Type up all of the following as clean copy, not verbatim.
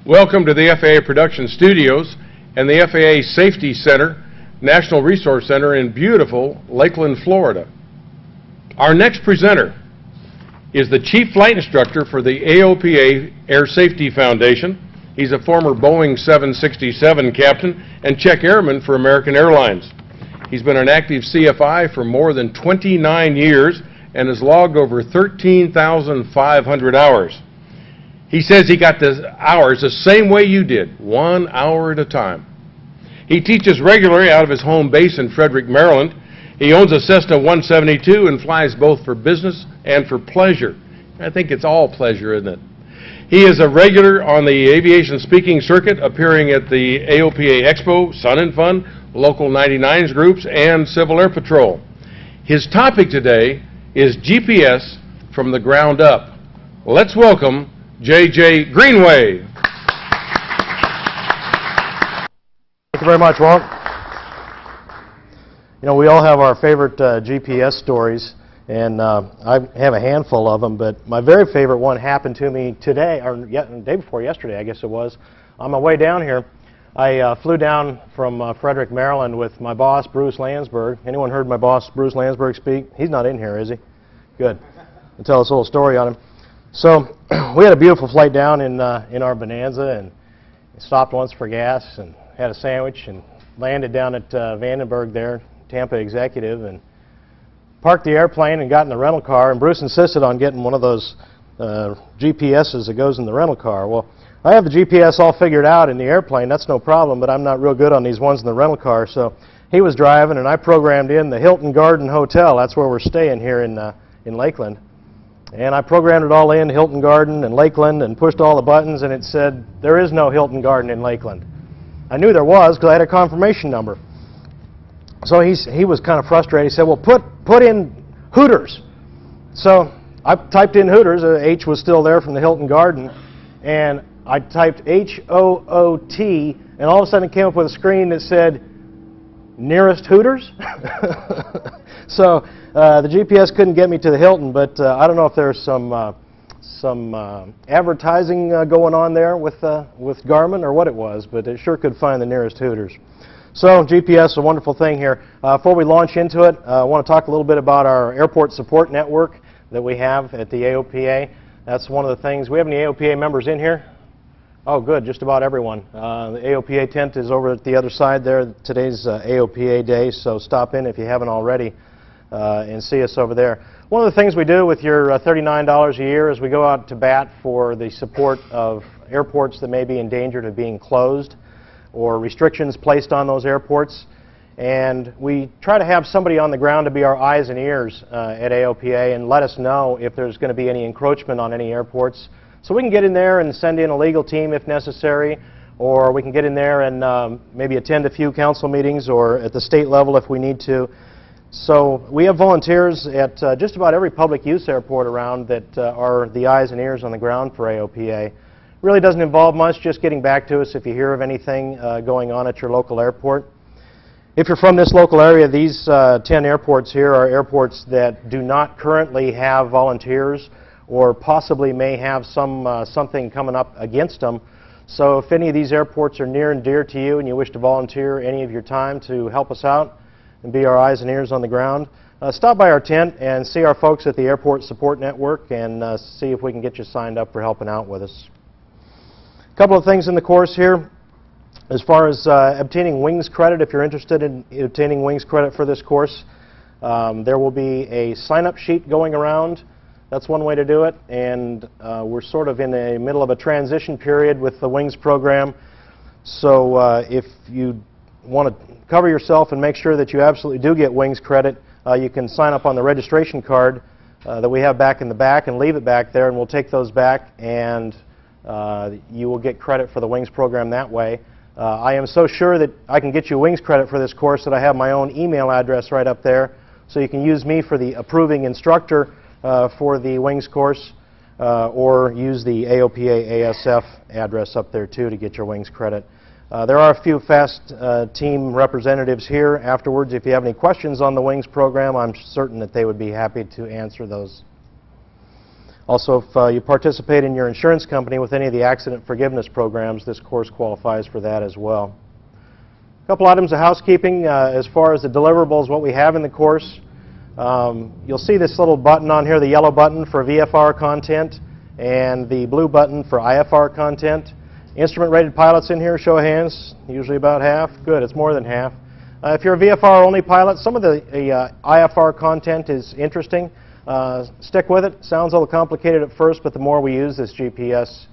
Welcome to the FAA Production Studios and the FAA Safety Center, National Resource Center in beautiful Lakeland, Florida. Our next presenter is the Chief Flight Instructor for the AOPA Air Safety Foundation. He's a former Boeing 767 captain and check airman for American Airlines. He's been an active CFI for more than 29 years and has logged over 13,500 hours. He says he got the hours the same way you did, 1 hour at a time. He teaches regularly out of his home base in Frederick, Maryland. He owns a Cessna 172 and flies both for business and for pleasure. I think it's all pleasure, isn't it? He is a regular on the aviation speaking circuit, appearing at the AOPA Expo, Sun and Fun, Local 99s groups, and Civil Air Patrol. His topic today is GPS from the ground up. Let's welcome J.J. Greenway. Thank you very much, Walt. You know, we all have our favorite GPS stories, and I have a handful of them, but my very favorite one happened to me today, or the day before yesterday, I guess it was. On my way down here, I flew down from Frederick, Maryland with my boss, Bruce Landsberg. Anyone heard my boss, Bruce Landsberg, speak? He's not in here, is he? Good. I'll tell us a little story on him. So we had a beautiful flight down in our Bonanza, and stopped once for gas and had a sandwich and landed down at Vandenberg there, Tampa Executive, and parked the airplane and got in the rental car, and Bruce insisted on getting one of those GPSs that goes in the rental car. Well, I have the GPS all figured out in the airplane, that's no problem, but I'm not real good on these ones in the rental car, so he was driving and I programmed in the Hilton Garden Hotel. That's where we're staying here in Lakeland. And I programmed it all in, Hilton Garden and Lakeland, and pushed all the buttons, and it said, there is no Hilton Garden in Lakeland. I knew there was because I had a confirmation number. So he was kind of frustrated. He said, well, put in Hooters. So I typed in Hooters. H was still there from the Hilton Garden. And I typed H-O-O-T, and all of a sudden it came up with a screen that said, nearest Hooters? So the GPS couldn't get me to the Hilton, but I don't know if there's some advertising going on there with Garmin or what it was, but it sure could find the nearest Hooters. So GPS is a wonderful thing here. Before we launch into it, I want to talk a little bit about our airport support network that we have at the AOPA. That's one of the things. We have any AOPA members in here? Oh, good, just about everyone. The AOPA tent is over at the other side there. Today's AOPA day, so stop in if you haven't already and see us over there. One of the things we do with your $39 a year is we go out to bat for the support of airports that may be in danger of being closed or restrictions placed on those airports. And we try to have somebody on the ground to be our eyes and ears at AOPA and let us know if there's going to be any encroachment on any airports. So we can get in there and send in a legal team if necessary, or we can get in there and maybe attend a few council meetings or at the state level if we need to. So we have volunteers at just about every public use airport around that are the eyes and ears on the ground for AOPA. Really doesn't involve much, just getting back to us if you hear of anything going on at your local airport. If you're from this local area, these 10 airports here are airports that do not currently have volunteers or possibly may have something coming up against them. So if any of these airports are near and dear to you and you wish to volunteer any of your time to help us out and be our eyes and ears on the ground, stop by our tent and see our folks at the Airport Support Network and see if we can get you signed up for helping out with us. A couple of things in the course here. As far as obtaining wings credit, if you're interested in obtaining wings credit for this course, there will be a sign-up sheet going around. That's one way to do it, and we're sort of in the middle of a transition period with the wings program. So if you want to cover yourself and make sure that you absolutely do get wings credit, you can sign up on the registration card that we have back in the back and leave it back there, and we'll take those back, and you will get credit for the wings program that way. I am so sure that I can get you wings credit for this course that I have my own email address right up there, so you can use me for the approving instructor for the wings course, or use the AOPA ASF address up there too to get your wings credit. There are a few FAAST team representatives here afterwards. If you have any questions on the wings program, I'm certain that they would be happy to answer those. Also, if you participate in your insurance company with any of the accident forgiveness programs, this course qualifies for that as well. A couple items of housekeeping as far as the deliverables, what we have in the course. You'll see this little button on here, the yellow button for VFR content and the blue button for IFR content. Instrument-rated pilots in here, show of hands, usually about half. Good, it's more than half. If you're a VFR-only pilot, some of the IFR content is interesting. Stick with it. Sounds a little complicated at first, but the more we use this GPS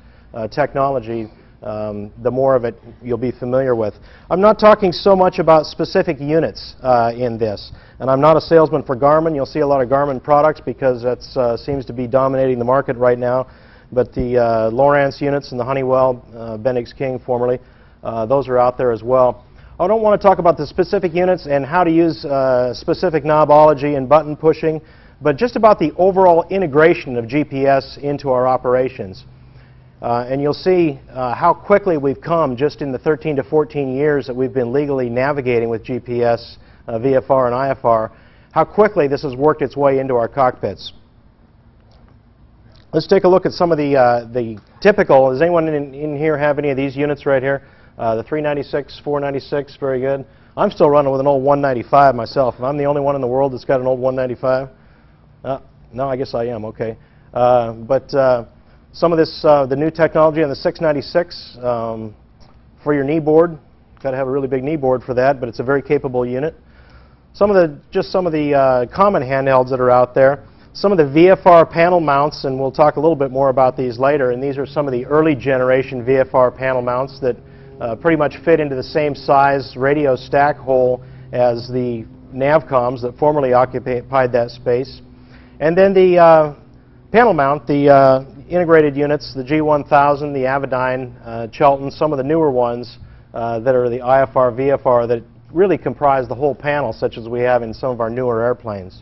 technology, the more of it you'll be familiar with. I'm not talking so much about specific units in this, and I'm not a salesman for Garmin. You'll see a lot of Garmin products because that seems to be dominating the market right now. But the Lowrance units and the Honeywell, Bendix King formerly, those are out there as well. I don't want to talk about the specific units and how to use specific knobology and button pushing, but just about the overall integration of GPS into our operations. And you'll see how quickly we've come just in the 13 to 14 years that we've been legally navigating with GPS, VFR, and IFR, how quickly this has worked its way into our cockpits. Let's take a look at some of the typical. Does anyone in here have any of these units right here? The 396, 496, very good. I'm still running with an old 195 myself. If I'm the only one in the world that's got an old 195, no, I guess I am, okay. Some of this, the new technology on the 696 for your knee board, got to have a really big knee board for that, but it's a very capable unit. Just some of the common handhelds that are out there. Some of the VFR panel mounts, and we'll talk a little bit more about these later, and these are some of the early generation VFR panel mounts that pretty much fit into the same size radio stack hole as the Navcoms that formerly occupied that space. And then the panel mount, the integrated units, the G1000, the Avidyne, Chelton, some of the newer ones that are the IFR, VFR that really comprise the whole panel, such as we have in some of our newer airplanes.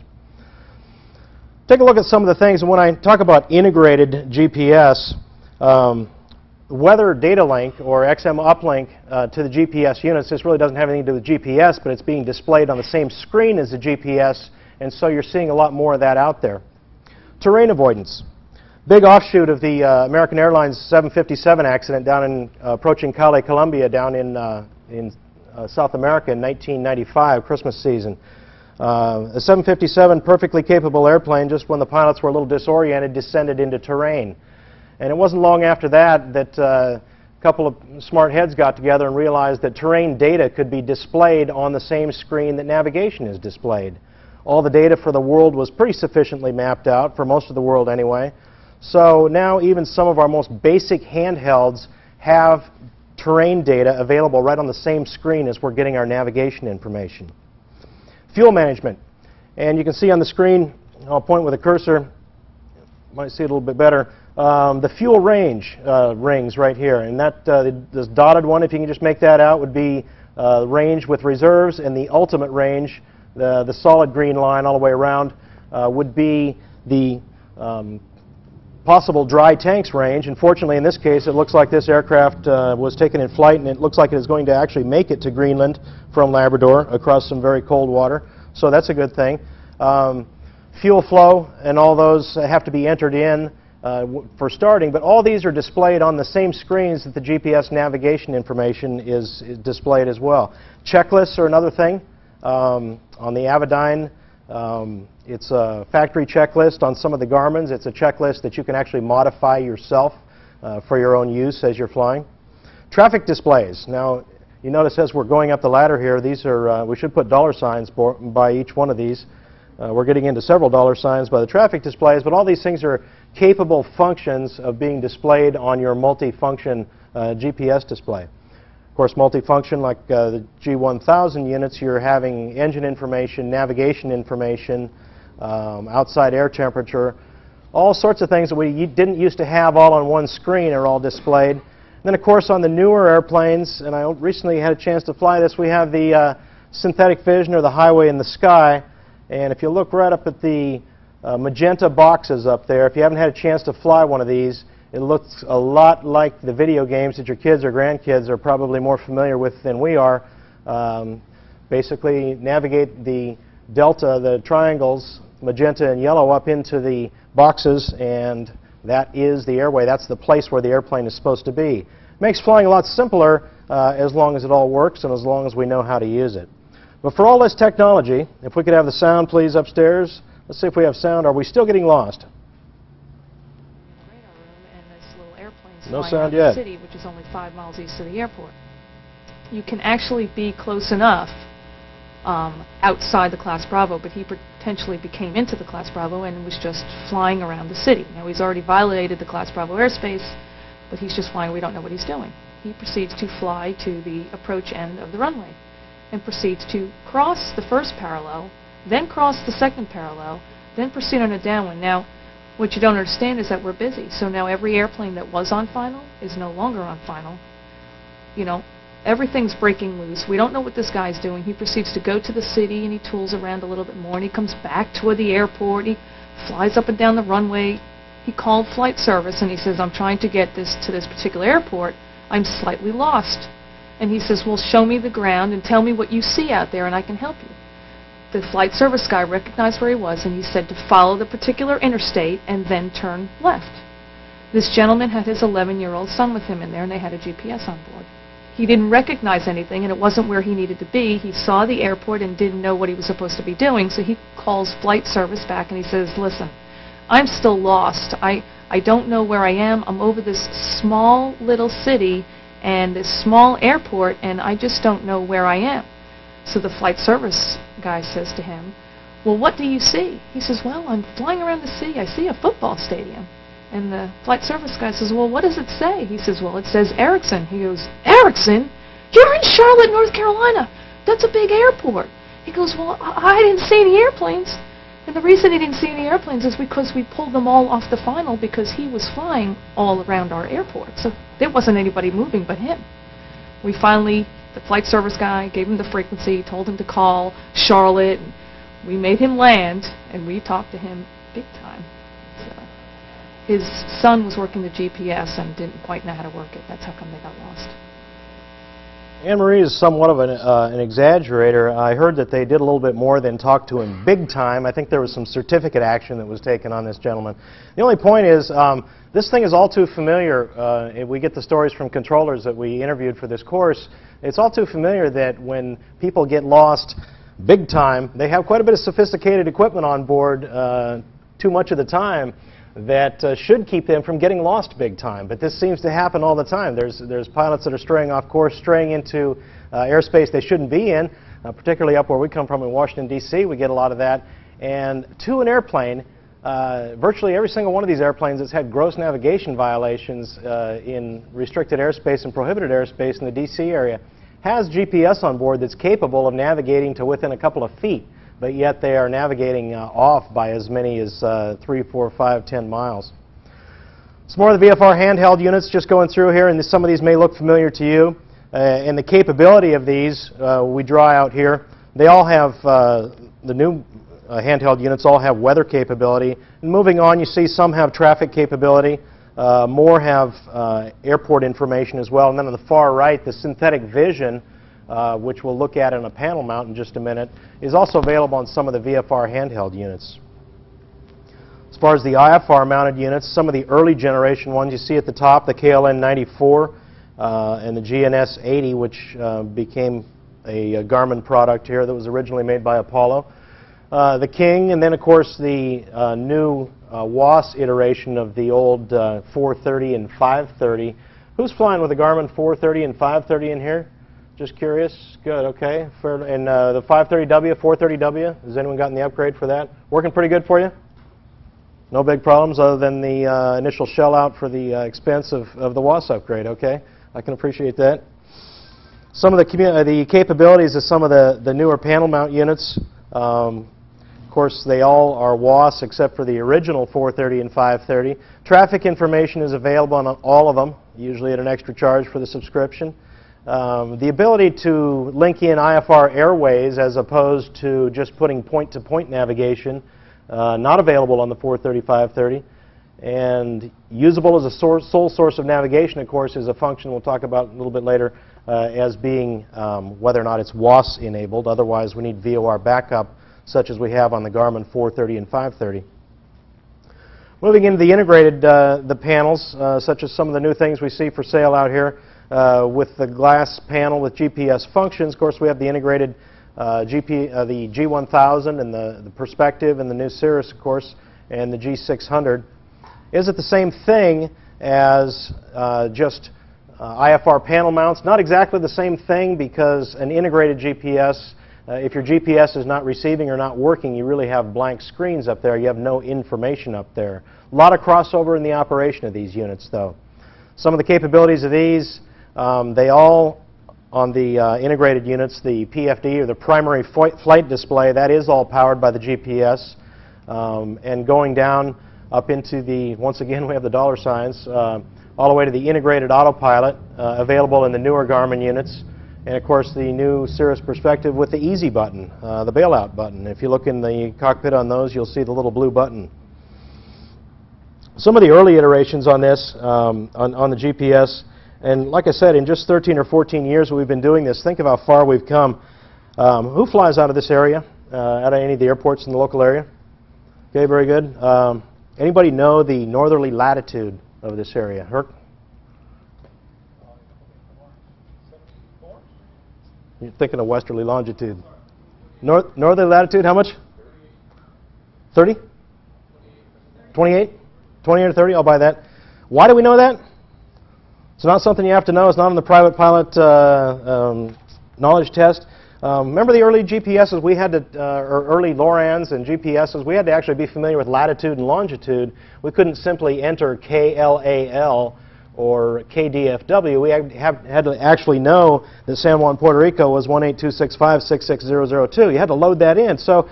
Take a look at some of the things, and when I talk about integrated GPS, weather data link or XM uplink to the GPS units, this really doesn't have anything to do with GPS, but it's being displayed on the same screen as the GPS, and so you're seeing a lot more of that out there. Terrain avoidance. Big offshoot of the American Airlines 757 accident down in approaching Cali, Colombia, down in South America in 1995, Christmas season. A 757, perfectly capable airplane, just when the pilots were a little disoriented, descended into terrain. And it wasn't long after that that a couple of smart heads got together and realized that terrain data could be displayed on the same screen that navigation is displayed. All the data for the world was pretty sufficiently mapped out, for most of the world anyway. So now even some of our most basic handhelds have terrain data available right on the same screen as we're getting our navigation information. Fuel management. And you can see on the screen, I'll point with a cursor, might see it a little bit better, the fuel range rings right here. And that this dotted one, if you can just make that out, would be range with reserves, and the ultimate range, the solid green line all the way around, would be the possible dry tanks range. Unfortunately, in this case, it looks like this aircraft was taken in flight, and it looks like it is going to actually make it to Greenland from Labrador across some very cold water. So that's a good thing. Fuel flow and all those have to be entered in for starting, but all these are displayed on the same screens that the GPS navigation information is displayed as well. Checklists are another thing. On the Avidyne, it's a factory checklist. On some of the Garmins, it's a checklist that you can actually modify yourself for your own use as you're flying. Traffic displays. Now, you notice as we're going up the ladder here, these are, we should put dollar signs by each one of these. We're getting into several dollar signs by the traffic displays, but all these things are capable functions of being displayed on your multi-function GPS display. Of course, multifunction, like the G1000 units, you're having engine information, navigation information, outside air temperature, all sorts of things that we didn't used to have all on one screen are all displayed. And then, of course, on the newer airplanes, and I recently had a chance to fly this, we have the synthetic vision, or the highway in the sky. And if you look right up at the magenta boxes up there, if you haven't had a chance to fly one of these, it looks a lot like the video games that your kids or grandkids are probably more familiar with than we are. Basically, navigate the delta, the triangles, magenta and yellow, up into the boxes, and that is the airway. That's the place where the airplane is supposed to be. Makes flying a lot simpler as long as it all works and as long as we know how to use it. But for all this technology, if we could have the sound, please, upstairs. Let's see if we have sound. Are we still getting lost? No sound yet. The city, which is only 5 miles east of the airport. You can actually be close enough outside the Class Bravo, but he potentially came into the Class Bravo and was just flying around the city. Now, he's already violated the Class Bravo airspace, but he's just flying. We don't know what he's doing. He proceeds to fly to the approach end of the runway and proceeds to cross the first parallel, then cross the second parallel, then proceed on a downwind. Now, what you don't understand is that we're busy. So now every airplane that was on final is no longer on final. You know, everything's breaking loose. We don't know what this guy's doing. He proceeds to go to the city and he tools around a little bit more and he comes back toward the airport. He flies up and down the runway. He called flight service and he says, I'm trying to get this to this particular airport. I'm slightly lost. And he says, well, show me the ground and tell me what you see out there and I can help you. The flight service guy recognized where he was and he said to follow the particular interstate and then turn left. This gentleman had his 11-year-old son with him in there and they had a GPS on board. He didn't recognize anything and it wasn't where he needed to be. He saw the airport and didn't know what he was supposed to be doing, so he calls flight service back and he says, listen, I'm still lost. I don't know where I am. I'm over this small little city and this small airport and I just don't know where I am. So the flight service guy says to him, well, what do you see? He says, well, I'm flying around the city. I see a football stadium. And the flight service guy says, well, what does it say? He says, well, it says Erickson. He goes, Erickson? You're in Charlotte, North Carolina. That's a big airport. He goes, well, I didn't see any airplanes. And the reason he didn't see any airplanes is because we pulled them all off the final because he was flying all around our airport. So there wasn't anybody moving but him. We finally, the flight service guy gave him the frequency, told him to call Charlotte, and we made him land, and we talked to him big time. So his son was working the GPS and didn't quite know how to work it. That's how come they got lost. Anne-Marie is somewhat of an exaggerator. I heard that they did a little bit more than talk to him big time. I think there was some certificate action that was taken on this gentleman. The only point is, this thing is all too familiar. We get the stories from controllers that we interviewed for this course. It's all too familiar that when people get lost big time, they have quite a bit of sophisticated equipment on board too much of the time that should keep them from getting lost big time. But this seems to happen all the time. There's pilots that are straying off course, straying into airspace they shouldn't be in, particularly up where we come from in Washington, D.C. We get a lot of that. And to an airplane, virtually every single one of these airplanes that's had gross navigation violations in restricted airspace and prohibited airspace in the D.C. area has GPS on board that's capable of navigating to within a couple of feet. But yet they are navigating off by as many as 3, 4, 5, 10 miles. Some more of the VFR handheld units just going through here, and some of these may look familiar to you. And the capability of these we draw out here. They all have, the new handheld units all have weather capability. And moving on, you see some have traffic capability. More have airport information as well. And then on the far right, the synthetic vision, which we'll look at in a panel mount in just a minute, is also available on some of the VFR handheld units. As far as the IFR mounted units, some of the early generation ones you see at the top, the KLN 94 and the GNS 80, which became a Garmin product here that was originally made by Apollo. The King, and then of course the new WAS iteration of the old 430 and 530. Who's flying with a Garmin 430 and 530 in here? Just curious. Good, okay. And the 530W, 430W, has anyone gotten the upgrade for that? Working pretty good for you? No big problems other than the initial shell out for the expense of the WAS upgrade, okay? I can appreciate that. Some of the capabilities of some of the newer panel mount units, of course, they all are WAS except for the original 430 and 530. Traffic information is available on all of them, usually at an extra charge for the subscription. The ability to link in IFR airways as opposed to just putting point-to-point navigation, not available on the 430, 530. And usable as a sole source of navigation, of course, is a function we'll talk about a little bit later as being whether or not it's WAS enabled. Otherwise, we need VOR backup, such as we have on the Garmin 430 and 530. Moving into the integrated the panels, such as some of the new things we see for sale out here with the glass panel with GPS functions. Of course, we have the integrated the G1000 and the Perspective and the new Cirrus, of course, and the G600. Is it the same thing as just IFR panel mounts? Not exactly the same thing, because an integrated GPS, if your GPS is not receiving or not working, you really have blank screens up there. You have no information up there. A lot of crossover in the operation of these units, though. Some of the capabilities of these, they all, on the integrated units, the PFD, or the primary flight display, that is all powered by the GPS. And going down up into the, once again, we have the dollar signs, all the way to the integrated autopilot, available in the newer Garmin units. And of course, the new Cirrus Perspective with the easy button, the bailout button. If you look in the cockpit on those, you'll see the little blue button. Some of the early iterations on this, on the GPS, and like I said, in just 13 or 14 years that we've been doing this, think of how far we've come. Who flies out of this area, out of any of the airports in the local area? Okay, very good. Anybody know the northerly latitude of this area? Herc? You're thinking of westerly longitude. Northerly latitude, how much? 30? 28? 28 or 30? I'll buy that. Why do we know that? It's not something you have to know. It's not on the private pilot knowledge test. Remember the early GPSs we had to, or early LORANs and GPSs, we had to actually be familiar with latitude and longitude. We couldn't simply enter KLAL or KDFW. We had to actually know that San Juan, Puerto Rico was 18265-66002. You had to load that in. So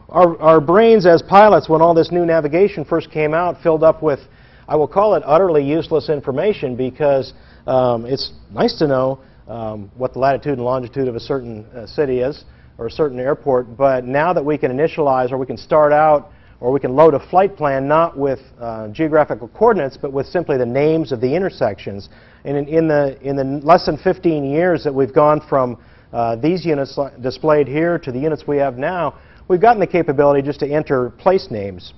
our brains as pilots, when all this new navigation first came out, filled up with, I will call it utterly useless information, because it's nice to know what the latitude and longitude of a certain city is, or a certain airport, but now that we can initialize, or we can start out, or we can load a flight plan not with geographical coordinates, but with simply the names of the intersections. And in the less than 15 years that we've gone from these units displayed here to the units we have now, we've gotten the capability just to enter place names,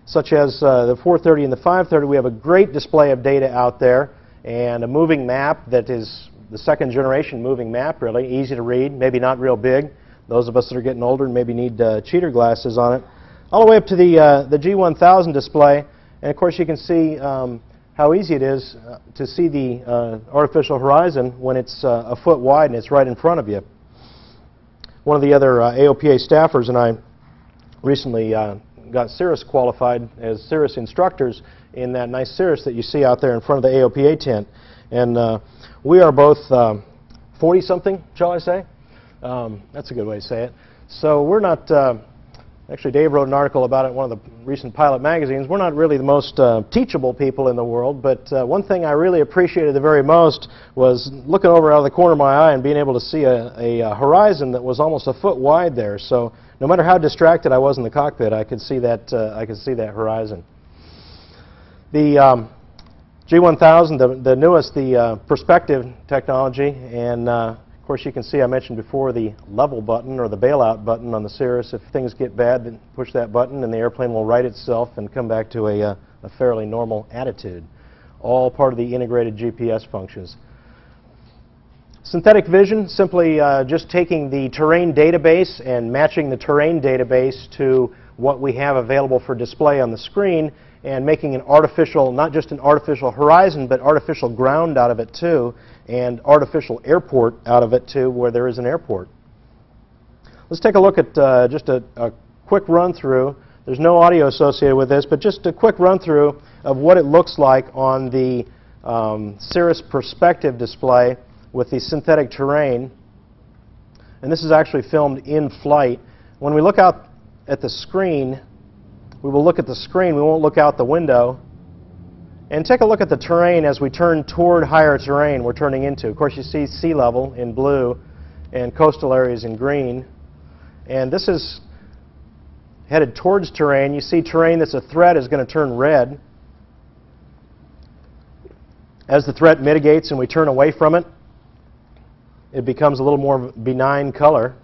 such as the 430 and the 530. We have a great display of data out there, and a moving map that is the second generation moving map, really easy to read, maybe not real big. Those of us that are getting older maybe need cheater glasses on it. All the way up to the G1000 display, and of course you can see how easy it is to see the artificial horizon when it's a foot wide and it's right in front of you. One of the other AOPA staffers and I recently got Cirrus qualified as Cirrus instructors in that nice Cirrus that you see out there in front of the AOPA tent. And we are both 40-something, shall I say? That's a good way to say it. So we're not, actually Dave wrote an article about it in one of the recent pilot magazines. We're not really the most teachable people in the world, but one thing I really appreciated the very most was looking over out of the corner of my eye and being able to see a horizon that was almost a foot wide there. So no matter how distracted I was in the cockpit, I could see that horizon. The G1000, the newest, the Perspective technology, and of course you can see I mentioned before the level button or the bailout button on the Cirrus. If things get bad, then push that button and the airplane will right itself and come back to a fairly normal attitude. All part of the integrated GPS functions. Synthetic vision, simply just taking the terrain database and matching the terrain database to what we have available for display on the screen, and making an artificial, not just an artificial horizon, but artificial ground out of it too, and artificial airport out of it too, where there is an airport. Let's take a look at just a quick run through. There's no audio associated with this, but just a quick run through of what it looks like on the Cirrus Perspective display with the synthetic terrain. And this is actually filmed in flight. When we look out at the screen, we will look at the screen, we won't look out the window. And take a look at the terrain as we turn toward higher terrain we're turning into. Of course, you see sea level in blue and coastal areas in green. And this is headed towards terrain. You see terrain that's a threat is going to turn red. As the threat mitigates and we turn away from it, it becomes a little more benign color.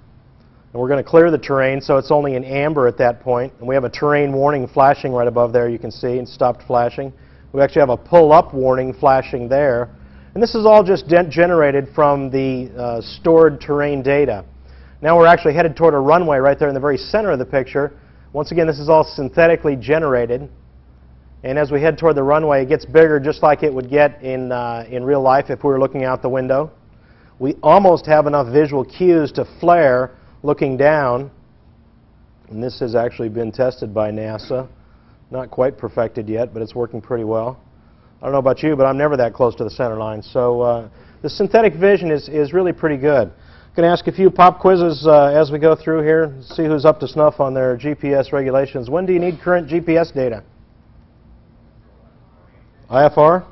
And we're going to clear the terrain, so it's only in amber at that point. And we have a terrain warning flashing right above there, you can see, and stopped flashing. We actually have a pull-up warning flashing there. And this is all just generated from the stored terrain data. Now we're actually headed toward a runway right there in the very center of the picture. Once again, this is all synthetically generated. And as we head toward the runway, it gets bigger just like it would get in real life if we were looking out the window. We almost have enough visual cues to flare looking down. And this has actually been tested by NASA. Not quite perfected yet, but it's working pretty well. I don't know about you, but I'm never that close to the center line. So the synthetic vision is really pretty good. I'm going to ask a few pop quizzes as we go through here, see who's up to snuff on their GPS regulations. When do you need current GPS data? IFR?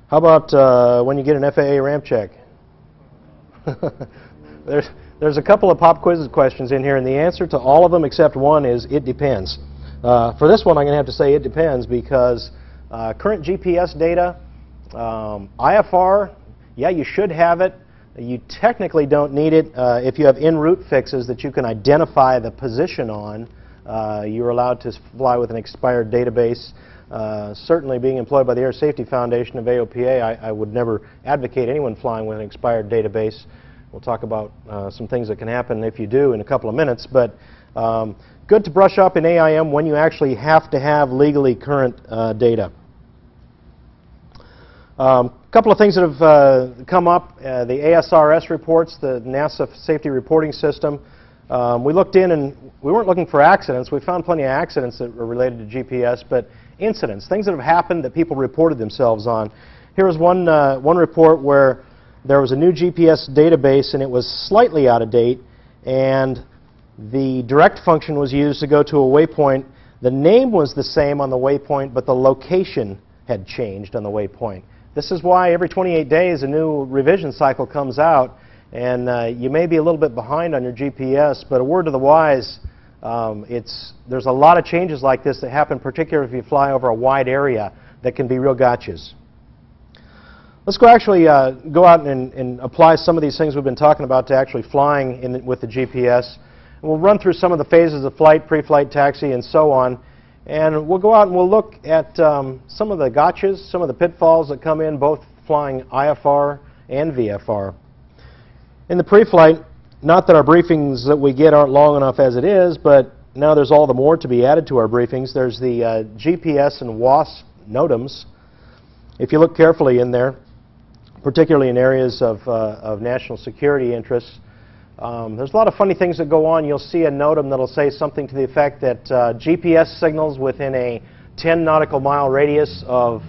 How about when you get an FAA ramp check? There's a couple of pop quiz questions in here, and the answer to all of them except one is it depends. For this one, I'm going to have to say it depends because current GPS data, IFR, yeah, you should have it. You technically don't need it. If you have en route fixes that you can identify the position on, you're allowed to fly with an expired database. Certainly being employed by the Air Safety Foundation of AOPA, I would never advocate anyone flying with an expired database. We'll talk about some things that can happen if you do in a couple of minutes. But good to brush up in AIM when you actually have to have legally current data. A couple of things that have come up, the ASRS reports, the NASA Safety Reporting System. We looked in and we weren't looking for accidents. We found plenty of accidents that were related to GPS, but incidents, things that have happened that people reported themselves on. Here is one report where there was a new GPS database and it was slightly out of date, and the direct function was used to go to a waypoint. The name was the same on the waypoint, but the location had changed on the waypoint. This is why every 28 days a new revision cycle comes out, and you may be a little bit behind on your GPS, but a word to the wise, there's a lot of changes like this that happen, particularly if you fly over a wide area, that can be real gotchas. Let's go out and apply some of these things we've been talking about to actually flying with the GPS. And we'll run through some of the phases of flight, pre-flight, taxi, and so on. And we'll go out and we'll look at some of the gotchas, some of the pitfalls that come in both flying IFR and VFR. In the pre-flight, not that our briefings that we get aren't long enough as it is, but now there's all the more to be added to our briefings. There's the GPS and WAAS NOTAMs. If you look carefully in there, particularly in areas of national security interests, there's a lot of funny things that go on. You'll see a NOTAM that'll say something to the effect that GPS signals within a 10 nautical mile radius of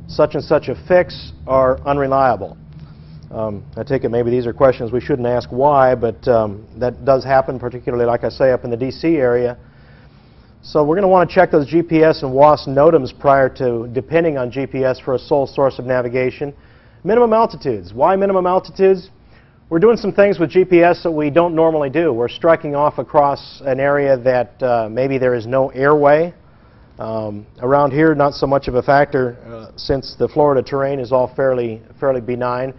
such and such a fix are unreliable. I take it maybe these are questions we shouldn't ask why, but that does happen, particularly, like I say, up in the DC area. So we're going to want to check those GPS and WAAS NOTAMs prior to depending on GPS for a sole source of navigation. Minimum altitudes. Why minimum altitudes? We're doing some things with GPS that we don't normally do. We're striking off across an area that maybe there is no airway. Around here, not so much of a factor since the Florida terrain is all fairly benign.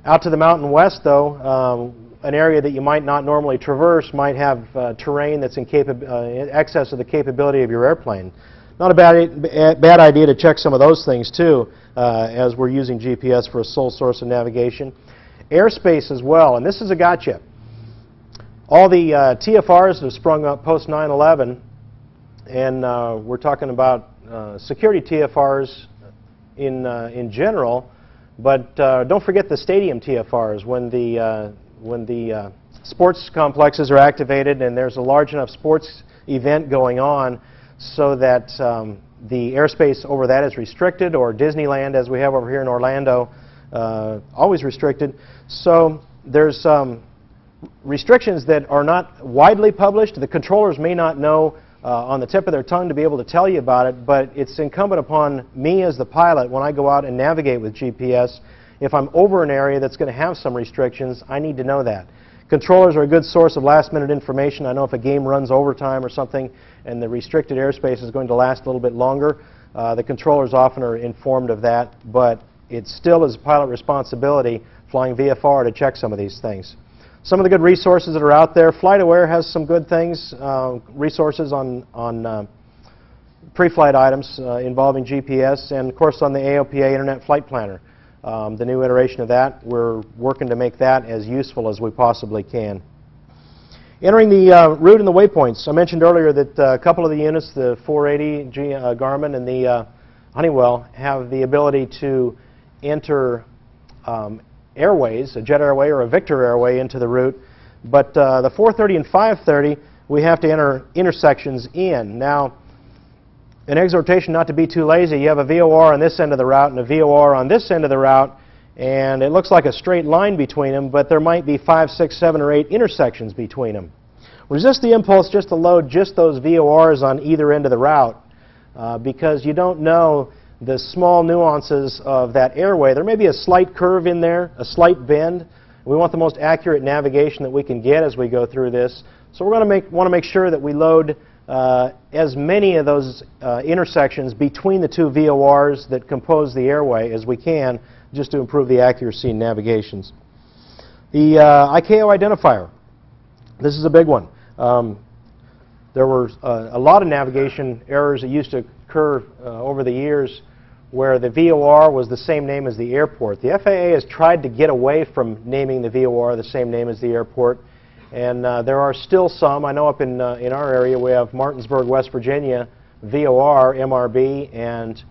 Out to the Mountain West, though, an area that you might not normally traverse might have terrain that's in excess of the capability of your airplane. Not a bad idea to check some of those things, too, as we're using GPS for a sole source of navigation. Airspace as well, and this is a gotcha. All the TFRs that have sprung up post 9/11, and we're talking about security TFRs in general, but don't forget the stadium TFRs when the sports complexes are activated and there's a large enough sports event going on so that the airspace over that is restricted, or Disneyland, as we have over here in Orlando, always restricted. So there's restrictions that are not widely published. The controllers may not know on the tip of their tongue to be able to tell you about it, but it's incumbent upon me as the pilot, when I go out and navigate with GPS, if I'm over an area that's going to have some restrictions, I need to know that. Controllers are a good source of last-minute information. I know if a game runs overtime or something and the restricted airspace is going to last a little bit longer, the controllers often are informed of that, but it still is pilot responsibility flying VFR to check some of these things. Some of the good resources that are out there. FlightAware has some good things, resources on pre-flight items involving GPS, and of course on the AOPA Internet Flight Planner. The new iteration of that, we're working to make that as useful as we possibly can. Entering the route and the waypoints. I mentioned earlier that a couple of the units, the 480 Garmin and the Honeywell, have the ability to enter airways, a jet airway or a Victor airway into the route. But the 430 and 530, we have to enter intersections in. Now, an exhortation not to be too lazy. You have a VOR on this end of the route and a VOR on this end of the route, and it looks like a straight line between them, but there might be 5, 6, 7, or 8 intersections between them. Resist the impulse just to load just those VORs on either end of the route because you don't know the small nuances of that airway. There may be a slight curve in there, a slight bend. We want the most accurate navigation that we can get as we go through this. So we're going to want to make sure that we load as many of those intersections between the two VORs that compose the airway as we can, just to improve the accuracy in navigations. The ICAO identifier. This is a big one. There were a lot of navigation errors that used to occur over the years where the VOR was the same name as the airport. The FAA has tried to get away from naming the VOR the same name as the airport, and there are still some. I know up in our area we have Martinsburg, West Virginia, VOR, MRB, and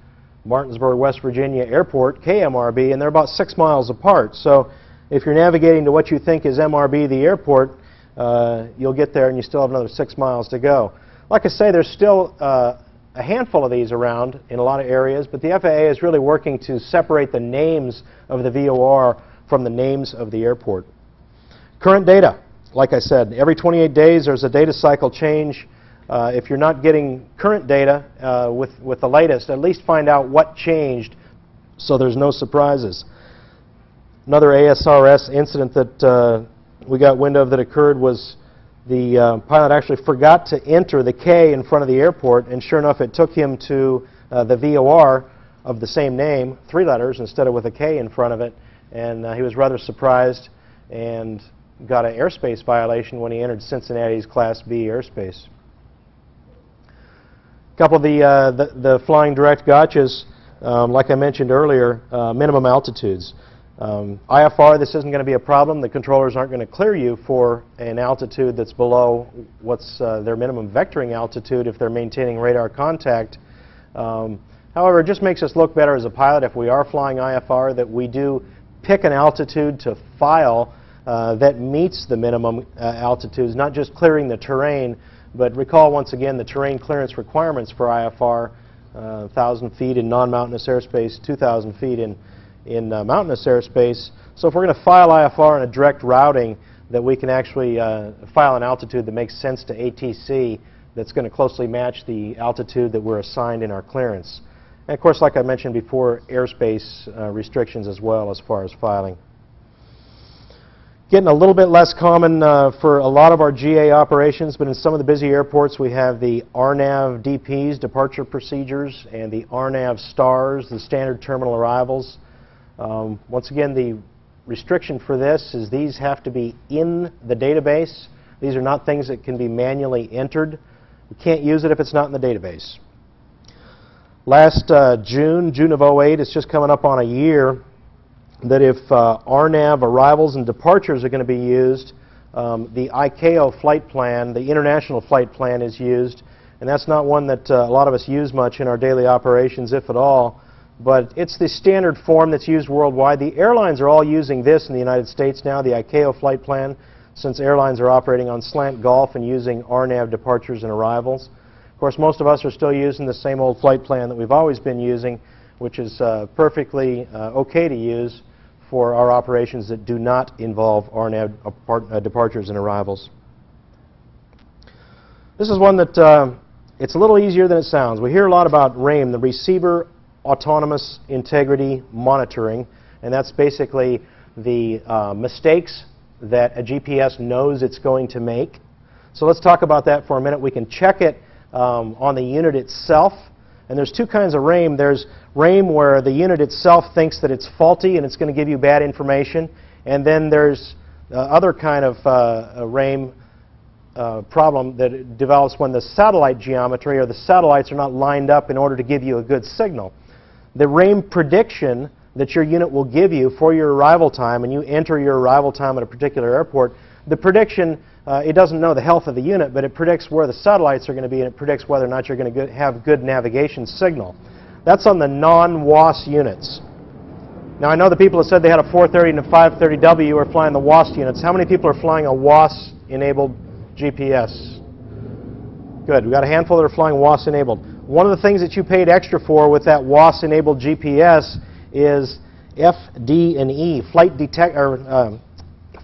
Martinsburg, West Virginia Airport, KMRB, and they're about 6 miles apart. So if you're navigating to what you think is MRB, the airport, you'll get there and you still have another 6 miles to go. Like I say, there's still a handful of these around in a lot of areas, but the FAA is really working to separate the names of the VOR from the names of the airport. Current data. Like I said, every 28 days there's a data cycle change. If you're not getting current data with the latest, at least find out what changed so there's no surprises. Another ASRS incident that we got wind of that occurred was the pilot actually forgot to enter the K in front of the airport, and sure enough it took him to the VOR of the same name, 3 letters instead of with a K in front of it, and he was rather surprised and got an airspace violation when he entered Cincinnati's Class B airspace. A couple of the flying direct gotchas, like I mentioned earlier, minimum altitudes. IFR, this isn't going to be a problem. The controllers aren't going to clear you for an altitude that's below what's their minimum vectoring altitude if they're maintaining radar contact. However, it just makes us look better as a pilot if we are flying IFR that we do pick an altitude to file that meets the minimum altitudes, not just clearing the terrain, but recall once again the terrain clearance requirements for IFR, 1,000 feet in non-mountainous airspace, 2,000 feet in mountainous airspace. So if we're going to file IFR in a direct routing, that we can actually file an altitude that makes sense to ATC that's going to closely match the altitude that we're assigned in our clearance. And of course, like I mentioned before, airspace restrictions as well as far as filing. Getting a little bit less common for a lot of our GA operations, but in some of the busy airports we have the RNAV DPs, departure procedures, and the RNAV STARS, the standard terminal arrivals. Once again, the restriction for this is these have to be in the database. These are not things that can be manually entered. We can't use it if it's not in the database. Last June of 08, it's just coming up on a year, that if RNAV arrivals and departures are going to be used, the ICAO flight plan, the international flight plan, is used. And that's not one that a lot of us use much in our daily operations, if at all. But it's the standard form that's used worldwide. The airlines are all using this in the United States now, the ICAO flight plan, since airlines are operating on slant Gulf and using RNAV departures and arrivals. Of course, most of us are still using the same old flight plan that we've always been using, which is perfectly okay to use for our operations that do not involve RNAV departures and arrivals. This is one that it's a little easier than it sounds. We hear a lot about RAIM, the Receiver Autonomous Integrity Monitoring, and that's basically the mistakes that a GPS knows it's going to make. So let's talk about that for a minute. We can check it on the unit itself. And there's two kinds of RAIM. There's RAIM where the unit itself thinks that it's faulty and it's going to give you bad information. And then there's other kind of RAIM problem that develops when the satellite geometry or the satellites are not lined up in order to give you a good signal. The RAIM prediction that your unit will give you for your arrival time, and you enter your arrival time at a particular airport, the prediction, it doesn't know the health of the unit, but it predicts where the satellites are going to be, and it predicts whether or not you're going to have good navigation signal. That's on the non-WAAS units. Now, I know the people that said they had a 430 and a 530W are flying the WAAS units. How many people are flying a WAAS-enabled GPS? Good. We've got a handful that are flying WAAS-enabled. One of the things that you paid extra for with that WAAS-enabled GPS is FD&E,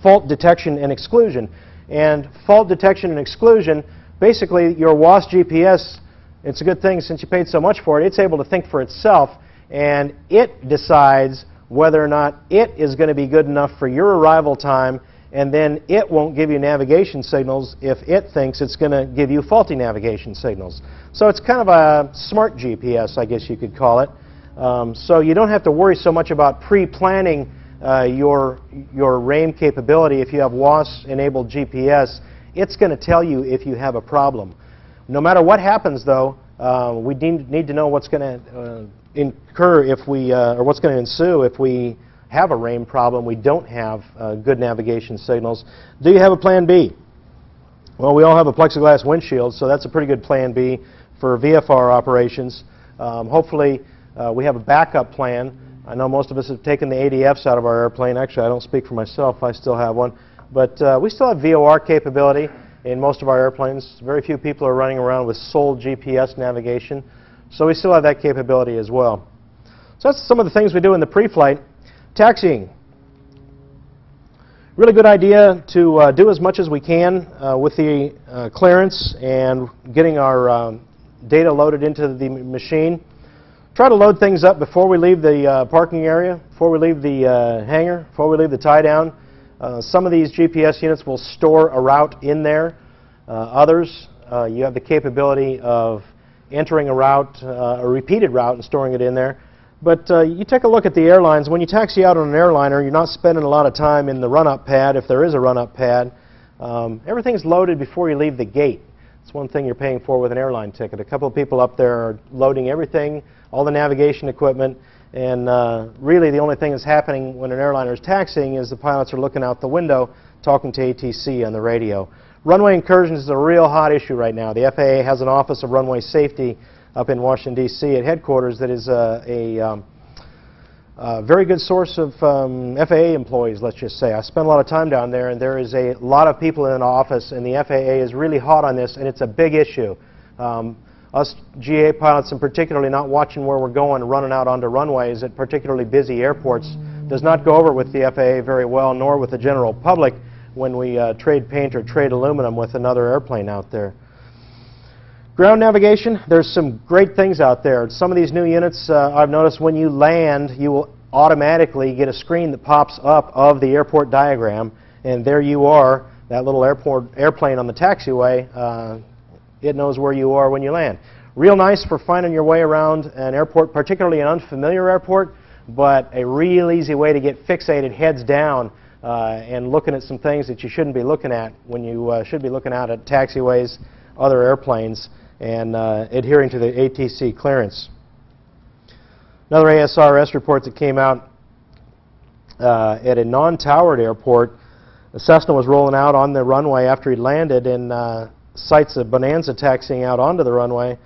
fault detection and exclusion. And fault detection and exclusion, basically your WAAS GPS, it's a good thing since you paid so much for it, it's able to think for itself, and it decides whether or not it is going to be good enough for your arrival time, and then it won't give you navigation signals if it thinks it's going to give you faulty navigation signals. So it's kind of a smart GPS, I guess you could call it. So you don't have to worry so much about pre-planning your RAIM capability. If you have WAAS-enabled GPS, it's going to tell you if you have a problem. No matter what happens, though, we need to know what's going to incur if we, or what's going to ensue if we have a RAIM problem, we don't have good navigation signals. Do you have a plan B? Well, we all have a plexiglass windshield, so that's a pretty good plan B for VFR operations. Hopefully, we have a backup plan. I know most of us have taken the ADFs out of our airplane. Actually, I don't speak for myself. I still have one. But we still have VOR capability in most of our airplanes. Very few people are running around with sole GPS navigation. So we still have that capability as well. So that's some of the things we do in the pre-flight. Taxiing. Really good idea to do as much as we can with the clearance and getting our data loaded into the machine. Try to load things up before we leave the parking area, before we leave the hangar, before we leave the tie-down. Some of these GPS units will store a route in there. Others, you have the capability of entering a route, a repeated route, and storing it in there. But you take a look at the airlines. When you taxi out on an airliner, you're not spending a lot of time in the run-up pad, if there is a run-up pad. Everything's loaded before you leave the gate. It's one thing you're paying for with an airline ticket. A couple of people up there are loading everything, all the navigation equipment, and really the only thing that's happening when an airliner is taxiing is the pilots are looking out the window talking to ATC on the radio. Runway incursions is a real hot issue right now. The FAA has an Office of Runway Safety up in Washington, D.C. at headquarters that is a very good source of FAA employees, let's just say. I spend a lot of time down there, and there is a lot of people in the office, and the FAA is really hot on this, and it's a big issue. Us GA pilots, and particularly not watching where we're going, running out onto runways at particularly busy airports, does not go over with the FAA very well, nor with the general public when we trade paint or trade aluminum with another airplane out there. Ground navigation, there's some great things out there. Some of these new units, I've noticed when you land, you will automatically get a screen that pops up of the airport diagram, and there you are, that little airplane on the taxiway. It knows where you are when you land. Real nice for finding your way around an airport, particularly an unfamiliar airport, but a real easy way to get fixated heads down and looking at some things that you shouldn't be looking at when you should be looking out at taxiways, other airplanes, and adhering to the ATC clearance. Another ASRS report that came out at a non-towered airport, the Cessna was rolling out on the runway after he landed and sights a Bonanza taxiing out onto the runway.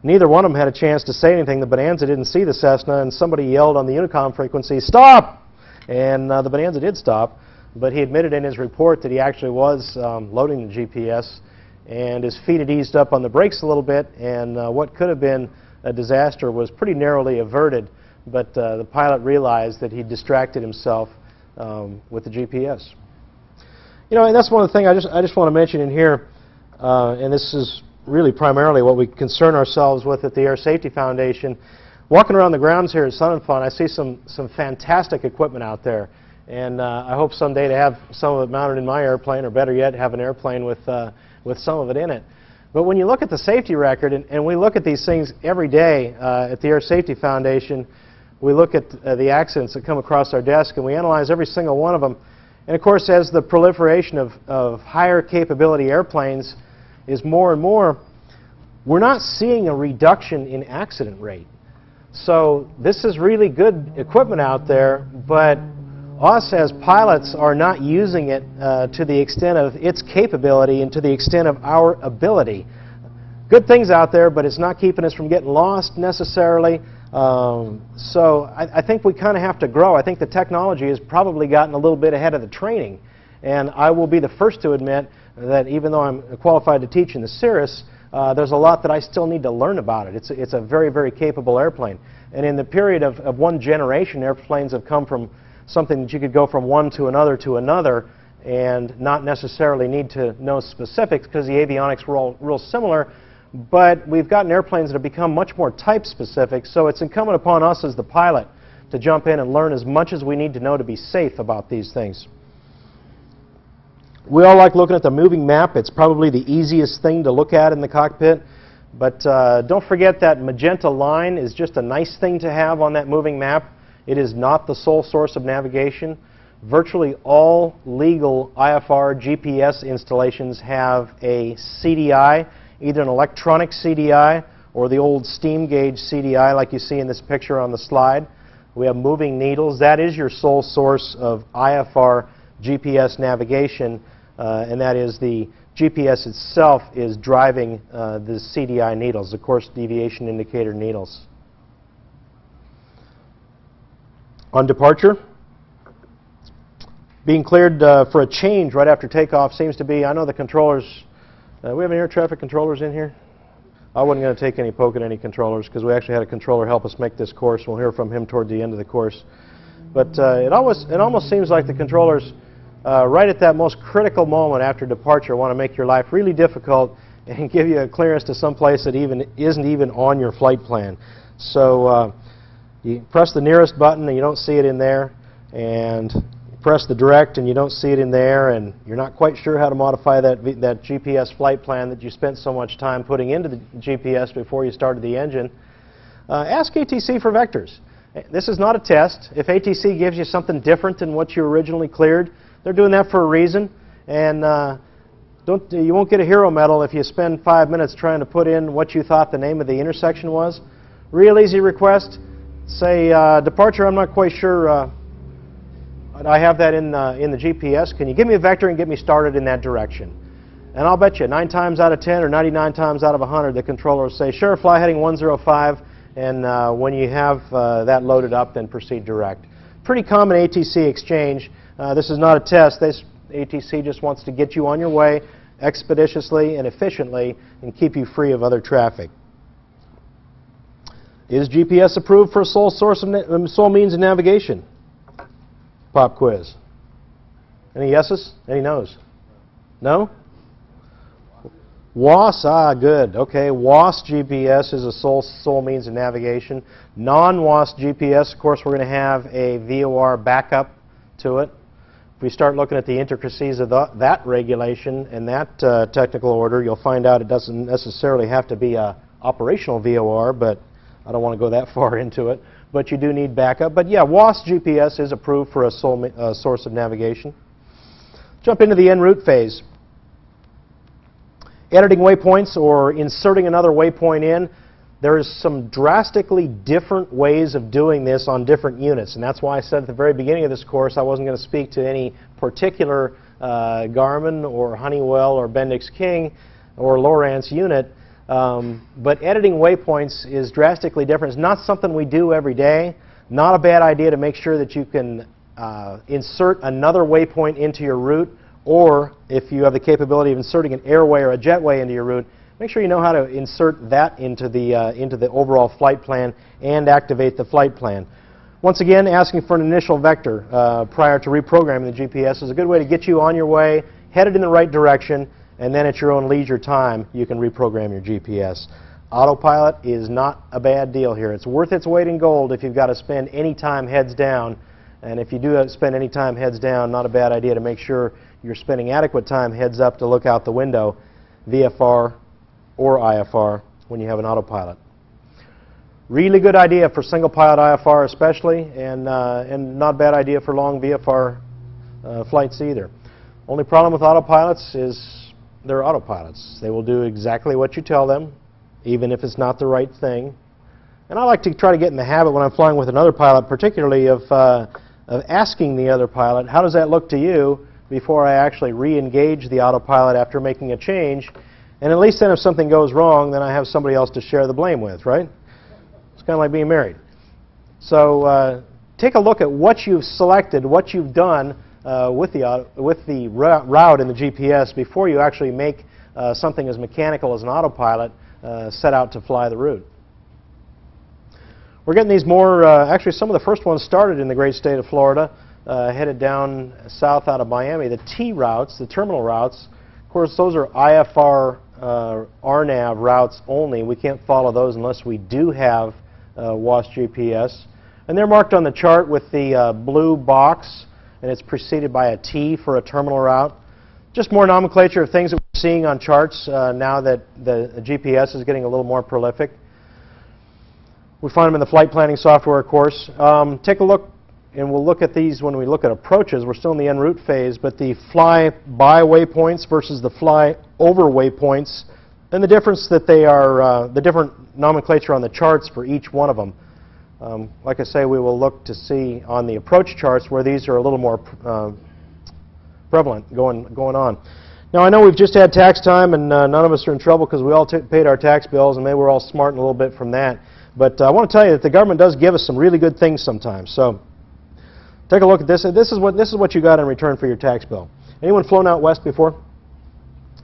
Neither one of them had a chance to say anything. The Bonanza didn't see the Cessna, and somebody yelled on the Unicom frequency, "Stop!" And the Bonanza did stop, but he admitted in his report that he actually was loading the GPS, and his feet had eased up on the brakes a little bit, and what could have been a disaster was pretty narrowly averted, but the pilot realized that he distracted himself with the GPS. You know, and that's one of the things I just want to mention in here, and this is really primarily what we concern ourselves with at the Air Safety Foundation. Walking around the grounds here at Sun and Fun, I see some fantastic equipment out there, and I hope someday to have some of it mounted in my airplane, or better yet, have an airplane with some of it in it. But when you look at the safety record, and we look at these things every day at the Air Safety Foundation, we look at the accidents that come across our desk, and we analyze every single one of them, And of course, as the proliferation of higher capability airplanes is more and more, we're not seeing a reduction in accident rate. So this is really good equipment out there, but us as pilots are not using it to the extent of its capability and to the extent of our ability. Good things out there, but it's not keeping us from getting lost necessarily. So I think we kind of have to grow. I think the technology has probably gotten a little bit ahead of the training. And I will be the first to admit that even though I'm qualified to teach in the Cirrus, there's a lot that I still need to learn about it. It's a very, very capable airplane. And in the period of one generation, airplanes have come from something that you could go from one to another and not necessarily need to know specifics because the avionics were all real similar. But we've gotten airplanes that have become much more type specific, so it's incumbent upon us as the pilot to jump in and learn as much as we need to know to be safe about these things. We all like looking at the moving map. It's probably the easiest thing to look at in the cockpit. But don't forget that magenta line is just a nice thing to have on that moving map. It is not the sole source of navigation. Virtually all legal IFR GPS installations have a CDI, either an electronic CDI or the old steam gauge CDI like you see in this picture on the slide. We have moving needles. That is your sole source of IFR GPS navigation, and that is the GPS itself is driving the CDI needles, of course, deviation indicator needles. On departure, being cleared for a change right after takeoff seems to be, I know the controllers, we have any air traffic controllers in here? I wasn't going to take any poke at any controllers because we actually had a controller help us make this course. We'll hear from him toward the end of the course. But it almost seems like the controllers, right at that most critical moment after departure, want to make your life really difficult and give you a clearance to some place that isn't even on your flight plan. So you press the nearest button and you don't see it in there, and press the direct and you don't see it in there, and you're not quite sure how to modify that GPS flight plan that you spent so much time putting into the GPS before you started the engine. Ask ATC for vectors. This is not a test. If ATC gives you something different than what you originally cleared, they're doing that for a reason. And you won't get a hero medal if you spend 5 minutes trying to put in what you thought the name of the intersection was. Real easy request. Say, departure, I'm not quite sure I have that in the GPS. Can you give me a vector and get me started in that direction? And I'll bet you 9 times out of 10 or 99 times out of 100, the controller will say, sure, fly heading 105. And when you have that loaded up, then proceed direct. Pretty common ATC exchange. This is not a test. ATC just wants to get you on your way expeditiously and efficiently and keep you free of other traffic. Is GPS approved for a sole means of navigation? Pop quiz. Any yeses? Any no's? No? WAAS, good. Okay, WAAS GPS is a sole means of navigation. Non-WAAS GPS, of course, we're going to have a VOR backup to it. If we start looking at the intricacies of that regulation and that technical order, you'll find out it doesn't necessarily have to be a operational VOR, but I don't want to go that far into it. But you do need backup. But yeah, WAAS GPS is approved for a sole source of navigation. Jump into the en route phase. Editing waypoints or inserting another waypoint in, there's some drastically different ways of doing this on different units. And that's why I said at the very beginning of this course I wasn't going to speak to any particular Garmin or Honeywell or Bendix King or Lowrance unit. But editing waypoints is drastically different. It's not something we do every day. Not a bad idea to make sure that you can insert another waypoint into your route, or if you have the capability of inserting an airway or a jetway into your route, make sure you know how to insert that into the overall flight plan and activate the flight plan. Once again, asking for an initial vector prior to reprogramming the GPS is a good way to get you on your way, headed in the right direction, and then at your own leisure time, you can reprogram your GPS. Autopilot is not a bad deal here. It's worth its weight in gold if you've got to spend any time heads down. And if you do spend any time heads down, not a bad idea to make sure you're spending adequate time heads up to look out the window, VFR or IFR, when you have an autopilot. Really good idea for single pilot IFR especially, and not a bad idea for long VFR flights either. Only problem with autopilots is they're autopilots. They will do exactly what you tell them, even if it's not the right thing. And I like to try to get in the habit when I'm flying with another pilot, particularly of asking the other pilot, how does that look to you, before I actually re-engage the autopilot after making a change. And at least then if something goes wrong, then I have somebody else to share the blame with, right? It's kind of like being married. So take a look at what you've selected, what you've done with the route in the GPS before you actually make something as mechanical as an autopilot set out to fly the route. We're getting these more, actually some of the first ones started in the great state of Florida, headed down south out of Miami. The T routes, the terminal routes, of course those are IFR RNAV routes only. We can't follow those unless we do have WASP GPS. And they're marked on the chart with the blue box, and it's preceded by a T for a terminal route. Just more nomenclature of things that we're seeing on charts now that the GPS is getting a little more prolific. We find them in the flight planning software, of course. Take a look, and we'll look at these when we look at approaches. We're still in the en route phase, but the fly-by waypoints versus the fly-over waypoints, and the difference that they are, the different nomenclature on the charts for each one of them. Like I say, we will look to see on the approach charts where these are a little more prevalent going on. Now, I know we've just had tax time, and none of us are in trouble because we all paid our tax bills, and maybe we're all smarting a little bit from that. But I want to tell you that the government does give us some really good things sometimes. So take a look at this. This is what you got in return for your tax bill. Anyone flown out west before?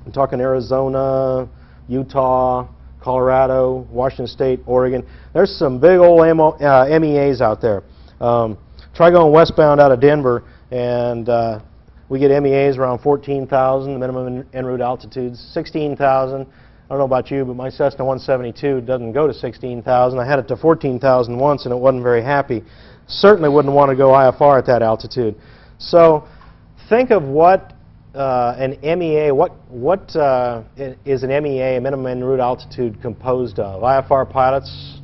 I'm talking Arizona, Utah, Colorado, Washington State, Oregon. There's some big old MEAs out there. Try going westbound out of Denver, and we get MEAs around 14,000. The minimum en route altitude's 16,000. I don't know about you, but my Cessna 172 doesn't go to 16,000. I had it to 14,000 once, and it wasn't very happy. Certainly wouldn't want to go IFR at that altitude. So think of what an MEA, what is an MEA, a minimum en route altitude, composed of? IFR pilots,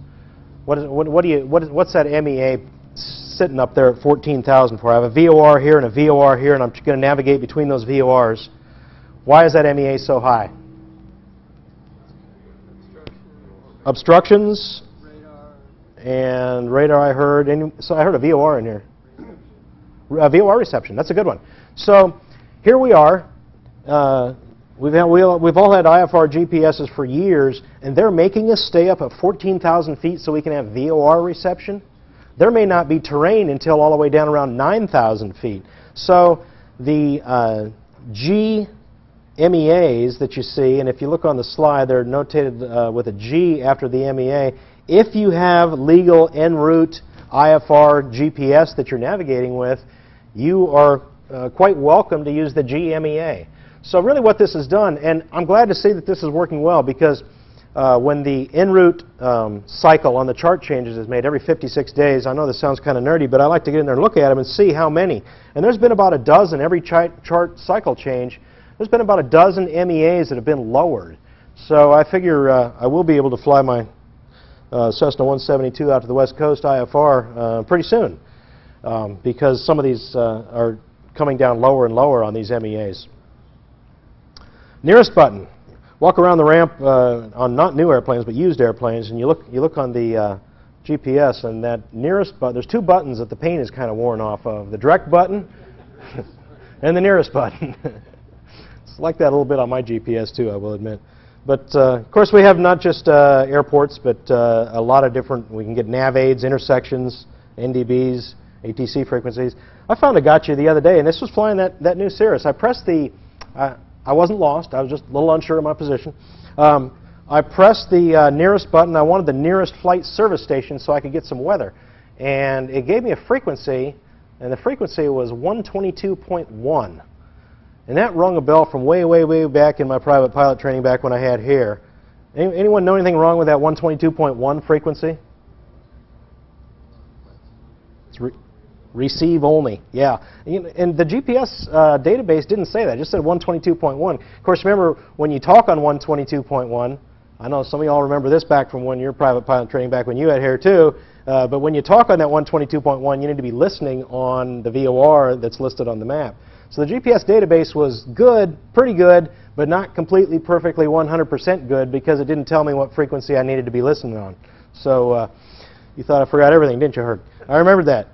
what's that MEA sitting up there at 14,000 for? I have a VOR here and a VOR here, and I'm going to navigate between those VORs. Why is that MEA so high? Obstructions, and radar I heard. So I heard a VOR in here. VOR reception, that's a good one. So here we are. We've all had IFR GPSs for years, and they're making us stay up at 14,000 feet so we can have VOR reception. There may not be terrain until all the way down around 9,000 feet. So the G MEAs that you see, and if you look on the slide, they're notated with a G after the MEA. If you have legal en route IFR GPS that you're navigating with, you are quite welcome to use the GMEA. So really what this has done, and I'm glad to see that this is working well, because when the en route cycle on the chart changes is made every 56 days, I know this sounds kind of nerdy, but I like to get in there and look at them and see how many. And there's been about a dozen every chart cycle change. There's been about a dozen MEAs that have been lowered. So I figure I will be able to fly my Cessna 172 out to the West Coast IFR pretty soon, because some of these are coming down lower and lower on these MEAs. Nearest button. Walk around the ramp on not new airplanes but used airplanes, and you look on the GPS, and that nearest button, there's two buttons that the paint is kind of worn off of: the direct button and the nearest button. It's like that a little bit on my GPS too, I will admit. But of course we have not just airports, but a lot of different, we can get nav aids, intersections, NDBs, ATC frequencies. I found a gotcha the other day, and this was flying that new Cirrus. I pressed the, I wasn't lost, I was just a little unsure of my position. I pressed the nearest button. I wanted the nearest flight service station so I could get some weather. And it gave me a frequency, and the frequency was 122.1. And that rung a bell from way, way, way back in my private pilot training back when I had hair. Anyone know anything wrong with that 122.1 frequency? It's receive only, yeah. And the GPS database didn't say that. It just said 122.1. Of course, remember, when you talk on 122.1, I know some of y'all remember this back from when your private pilot training back when you had hair too. But when you talk on that 122.1, you need to be listening on the VOR that's listed on the map. So the GPS database was good, pretty good, but not completely perfectly 100% good because it didn't tell me what frequency I needed to be listening on. So you thought I forgot everything, didn't you, Herc? I remembered that.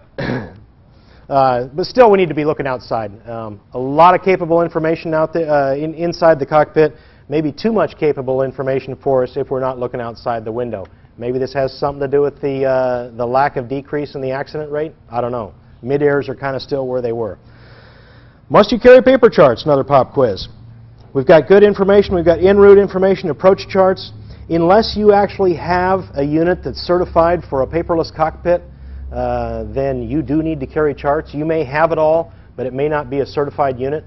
But still, we need to be looking outside. A lot of capable information out there inside the cockpit. Maybe too much capable information for us if we're not looking outside the window. Maybe this has something to do with the lack of decrease in the accident rate. I don't know. Mid-airs are kind of still where they were. Must you carry paper charts? Another pop quiz. We've got good information. We've got en route information, approach charts. Unless you actually have a unit that's certified for a paperless cockpit, then you do need to carry charts. You may have it all, but it may not be a certified unit.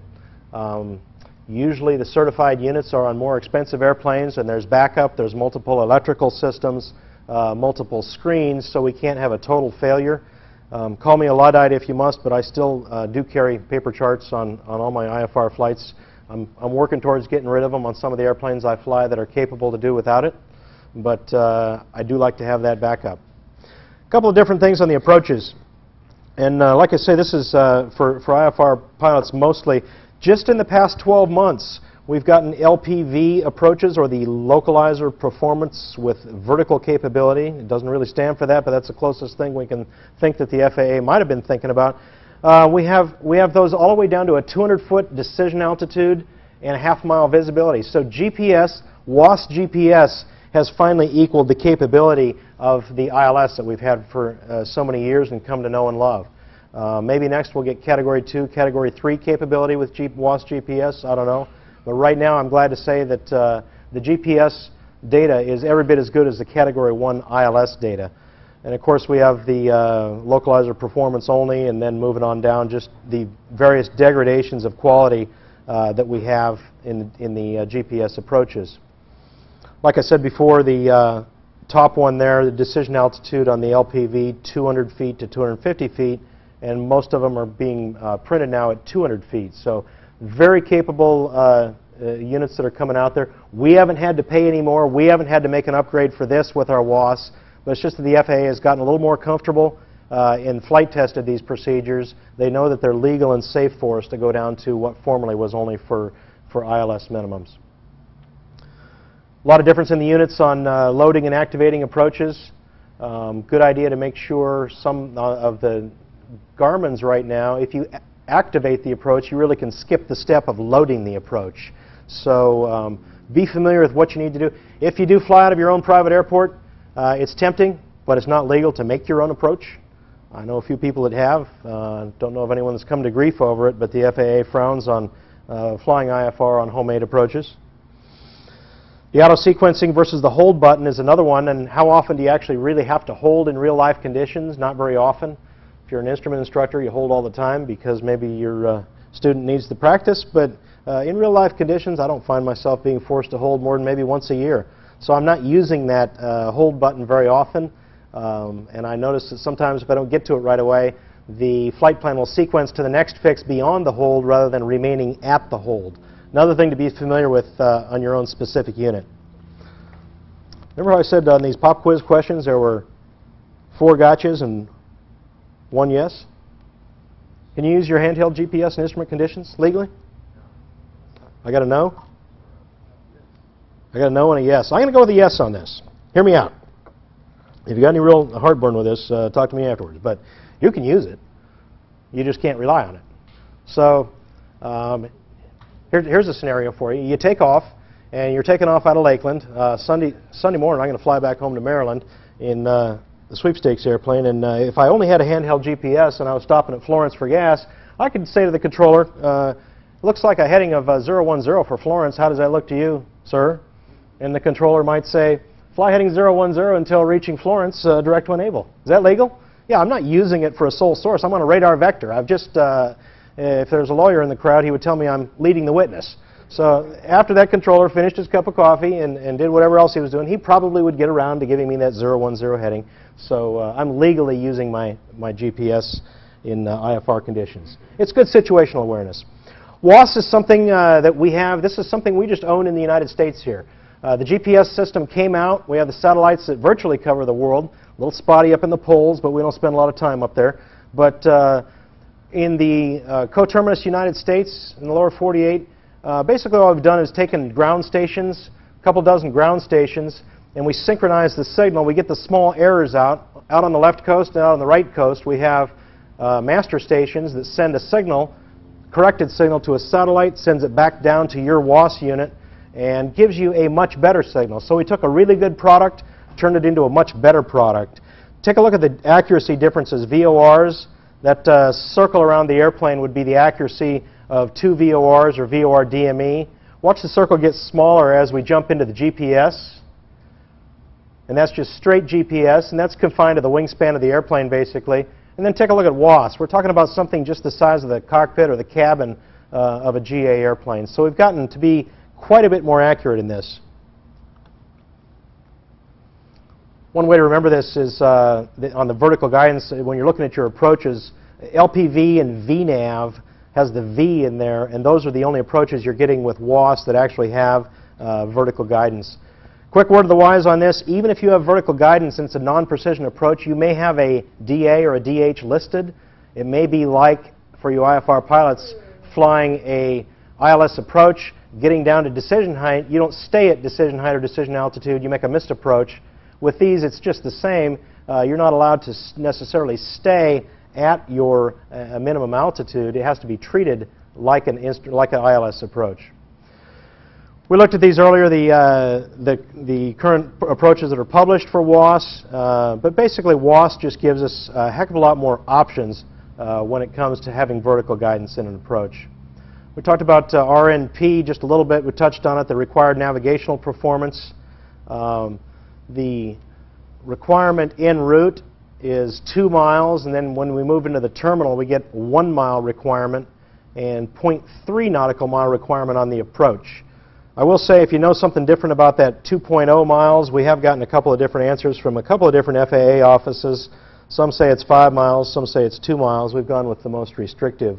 Usually the certified units are on more expensive airplanes, and there's backup. There's multiple electrical systems, multiple screens, so we can't have a total failure. Call me a Luddite if you must, but I still do carry paper charts on all my IFR flights. I'm working towards getting rid of them on some of the airplanes I fly that are capable to do without it, but I do like to have that backup. A couple of different things on the approaches. And like I say, this is for IFR pilots mostly. Just in the past 12 months, we've gotten LPV approaches, or the Localizer Performance with Vertical Capability. It doesn't really stand for that, but that's the closest thing we can think that the FAA might have been thinking about. We have those all the way down to a 200-foot decision altitude and a half-mile visibility. So GPS, WAAST GPS, has finally equaled the capability of the ILS that we've had for so many years and come to know and love. Maybe next we'll get Category 2, Category 3 capability with WAAST GPS. I don't know. But right now I'm glad to say that the GPS data is every bit as good as the Category 1 ILS data. And of course we have the localizer performance only, and then moving on down just the various degradations of quality that we have in the GPS approaches. Like I said before, the top one there, the decision altitude on the LPV, 200 feet to 250 feet, and most of them are being printed now at 200 feet. So very capable units that are coming out there. We haven't had to pay any more. We haven't had to make an upgrade for this with our WAAS, but it's just that the FAA has gotten a little more comfortable in flight tested these procedures. They know that they're legal and safe for us to go down to what formerly was only for ILS minimums. A lot of difference in the units on loading and activating approaches. Good idea to make sure some of the Garmin's right now, if you activate the approach, you really can skip the step of loading the approach. So be familiar with what you need to do. If you do fly out of your own private airport, it's tempting, but it's not legal to make your own approach. I know a few people that have. Don't know if anyone that's come to grief over it, but the FAA frowns on flying IFR on homemade approaches. The auto-sequencing versus the hold button is another one, and how often do you actually really have to hold in real-life conditions? Not very often. If you're an instrument instructor, you hold all the time because maybe your student needs the practice, but in real-life conditions, I don't find myself being forced to hold more than maybe once a year. So I'm not using that hold button very often, and I notice that sometimes if I don't get to it right away, the flight plan will sequence to the next fix beyond the hold rather than remaining at the hold. Another thing to be familiar with on your own specific unit. Remember how I said on these pop quiz questions there were 4 gotchas and 1 yes? Can you use your handheld GPS in instrument conditions legally? I got a no? I got a no and a yes. I'm going to go with a yes on this. Hear me out. If you got any real heartburn with this, talk to me afterwards. But you can use it. You just can't rely on it. So here's a scenario for you. You take off, and you're taking off out of Lakeland. Sunday morning, I'm going to fly back home to Maryland in the sweepstakes airplane. And if I only had a handheld GPS and I was stopping at Florence for gas, I could say to the controller, looks like a heading of 010 for Florence. How does that look to you, sir? And the controller might say, fly heading 010 until reaching Florence, direct to enable. Is that legal? Yeah, I'm not using it for a sole source. I'm on a radar vector. I've just, if there's a lawyer in the crowd, he would tell me I'm leading the witness. So after that controller finished his cup of coffee and did whatever else he was doing, he probably would get around to giving me that 010 heading. So I'm legally using my GPS in IFR conditions. It's good situational awareness. WAAS is something that we have. This is something we just own in the United States here. The GPS system came out. We have the satellites that virtually cover the world. A little spotty up in the poles, but we don't spend a lot of time up there. But in the coterminous United States, in the lower 48, basically all we've done is taken ground stations, a couple dozen ground stations, and we synchronize the signal. We get the small errors out. Out on the left coast and out on the right coast, we have master stations that send a signal, corrected signal, to a satellite, sends it back down to your WAAS unit, and gives you a much better signal. So we took a really good product, turned it into a much better product. Take a look at the accuracy differences. VORs, that circle around the airplane would be the accuracy of 2 VORs or VOR DME. Watch the circle get smaller as we jump into the GPS. And that's just straight GPS, and that's confined to the wingspan of the airplane, basically. And then take a look at WAAS. We're talking about something just the size of the cockpit or the cabin of a GA airplane. So we've gotten to be quite a bit more accurate in this. One way to remember this is on the vertical guidance, when you're looking at your approaches, LPV and VNAV has the V in there, and those are the only approaches you're getting with WAAS that actually have vertical guidance. Quick word of the wise on this: even if you have vertical guidance and it's a non-precision approach, you may have a DA or a DH listed. It may be like, for you IFR pilots, flying a ILS approach, getting down to decision height. You don't stay at decision height or decision altitude. You make a missed approach. With these, it's just the same. You're not allowed to necessarily stay at your minimum altitude. It has to be treated like an ILS approach. We looked at these earlier, the current approaches that are published for WAAS, but basically WAAS just gives us a heck of a lot more options when it comes to having vertical guidance in an approach. We talked about RNP just a little bit. We touched on it, the required navigational performance. The requirement en route is 2 miles, and then when we move into the terminal, we get 1 mile requirement and 0.3 nautical mile requirement on the approach. I will say, if you know something different about that 2.0 miles, we have gotten a couple of different answers from a couple of different FAA offices. Some say it's 5 miles, some say it's 2 miles. We've gone with the most restrictive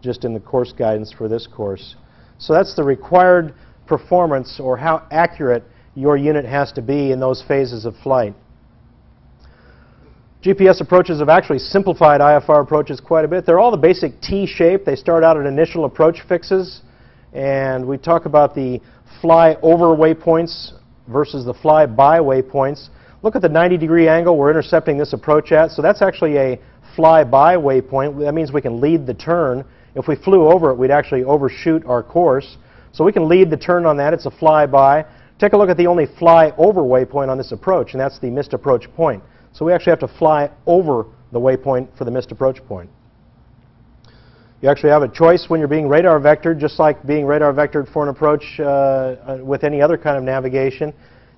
just in the course guidance for this course. So that's the required performance, or how accurate your unit has to be in those phases of flight. GPS approaches have actually simplified IFR approaches quite a bit. They're all the basic T shape. They start out at initial approach fixes. And we talk about the fly over waypoints versus the fly by waypoints. Look at the 90-degree angle we're intercepting this approach at. So that's actually a fly by waypoint. That means we can lead the turn. If we flew over it, we'd actually overshoot our course. So we can lead the turn on that. It's a fly by. Take a look at the only fly over waypoint on this approach, and that's the missed approach point. So we actually have to fly over the waypoint for the missed approach point. You actually have a choice when you're being radar vectored, just like being radar vectored for an approach with any other kind of navigation.